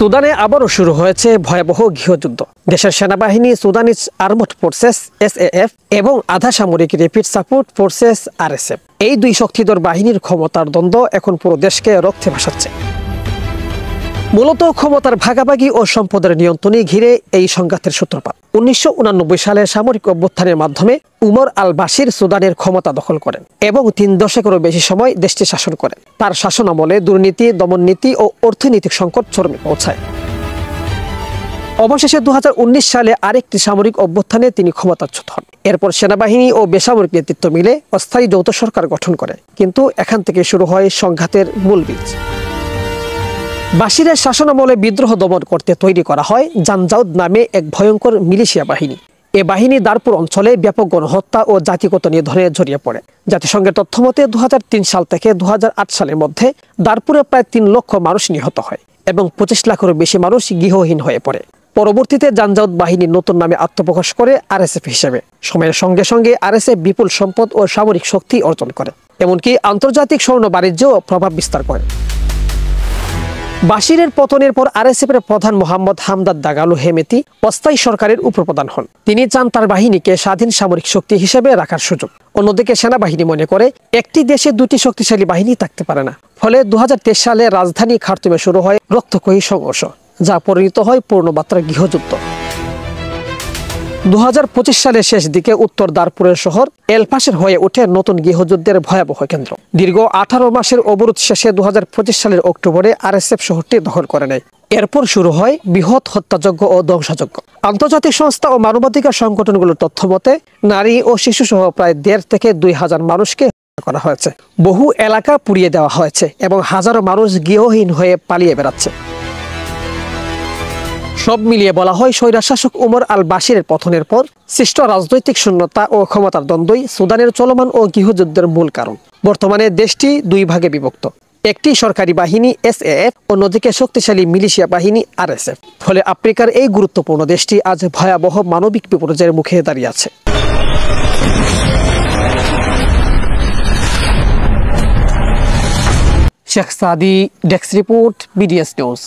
সুদানে আবারও শুরু হয়েছে ভয়াবহ গৃহযুদ্ধ। দেশের সেনাবাহিনী, সুদানিজ আর্মড ফোর্সেস SAF এবং আধা সামরিক র্যাপিড সাপোর্ট ফোর্সেস RSF, এই দুই শক্তিধর বাহিনীর ক্ষমতার দ্বন্দ্ব এখন পুরো দেশকে রক্তে ভাসাচ্ছে। মূলত ক্ষমতার ভাগাভাগি ও সম্পদের নিয়ন্ত্রণই ঘিরে এই সংঘাতের সূত্রপাত। 1989 সালে সামরিক অভ্যুত্থানের মাধ্যমে উমর আল বাশির সুদানের ক্ষমতা দখল করেন এবং 3 দশকেরও বেশি সময় দেশটি শাসন করেন। তার শাসনামলে দুর্নীতি, দমননীতি ও অর্থনৈতিক সংকট চরমে পৌঁছায়। অবশেষে 2019 সালে আরেকটি সামরিক অভ্যুত্থানে তিনি ক্ষমতাচ্যুত হন। এরপর সেনাবাহিনী ও বেসামরিক নেতৃত্ব মিলে অস্থায়ী যৌথ সরকার গঠন করে। কিন্তু এখান থেকে শুরু হয় সংঘাতের মূল বীজ। বাশিরের শাসনামলে বিদ্রোহ দমন করতে তৈরি করা হয় জানজাউদ নামে এক ভয়ঙ্কর মিলিশিয়া বাহিনী। এ বাহিনী দারপুর অঞ্চলে ব্যাপক গণহত্যা ও জাতিগত নিধনে জড়িয়ে পড়ে। জাতিসংঘের তথ্যমতে 2003 সাল থেকে 2008 সালের মধ্যে দারপুরে প্রায় 3 লক্ষ মানুষ নিহত হয় এবং 25 লাখেরও বেশি মানুষ গৃহহীন হয়ে পড়ে। পরবর্তীতে জানজাউদ বাহিনী নতুন নামে আত্মপ্রকাশ করে RSF হিসেবে। সময়ের সঙ্গে সঙ্গে RSF বিপুল সম্পদ ও সামরিক শক্তি অর্জন করে, এমনকি আন্তর্জাতিক স্বর্ণ বাণিজ্যেও প্রভাব বিস্তার করে। বাশিরের পতনের পর RSF এর প্রধান মোহাম্মদ হামদাদ দাগালো হেমেতি অস্থায়ী সরকারের উপপ্রধান হন। তিনি চান তার বাহিনীকে স্বাধীন সামরিক শক্তি হিসেবে রাখার সুযোগ। অন্যদিকে সেনাবাহিনী মনে করে একটি দেশে দুটি শক্তিশালী বাহিনী থাকতে পারে না। ফলে 2023 সালে রাজধানী খার্তুমে শুরু হয় রক্তক্ষয়ী সংঘর্ষ, যা পরিণত হয় পূর্ণমাত্রার গৃহযুদ্ধ। 2025 সালের শেষ দিকে উত্তর দারপুরের শহর এলপাশের হয়ে ওঠে নতুন গৃহযুদ্ধের ভয়াবহ কেন্দ্র। দীর্ঘ 18 মাসের অবরোধ শেষে 2025 সালের অক্টোবরে RSF শহরটি দখল করে নেয়। এরপর শুরু হয় বৃহৎ হত্যাযজ্ঞ ও ধ্বংসযজ্ঞ। আন্তর্জাতিক সংস্থা ও মানবাধিকার সংগঠনগুলোর তথ্য মতে নারী ও শিশু সহ প্রায় 1,500 থেকে 2,000 মানুষকে হত্যা করা হয়েছে। বহু এলাকা পুড়িয়ে দেওয়া হয়েছে এবং হাজারো মানুষ গৃহহীন হয়ে পালিয়ে বেড়াচ্ছে। সব মিলিয়ে বলা হয় স্বৈরশাসক উমর আল বাশিরের পতনের পর সৃষ্ট রাজনৈতিক শূন্যতা ও ক্ষমতার দ্বন্দ্বই সুদানের চলমান ও গৃহযুদ্ধের মূল কারণ। বর্তমানে দেশটি 2 ভাগে বিভক্ত, একটি সরকারি বাহিনী SAF, অন্যদিকে শক্তিশালী মিলিশিয়া বাহিনী RSF। ফলে আফ্রিকার এই গুরুত্বপূর্ণ দেশটি আজ ভয়াবহ মানবিক বিপর্যয়ের মুখে দাঁড়িয়ে আছে। শেখ সাদি, ডেস্ক রিপোর্ট, BDS নিউজ।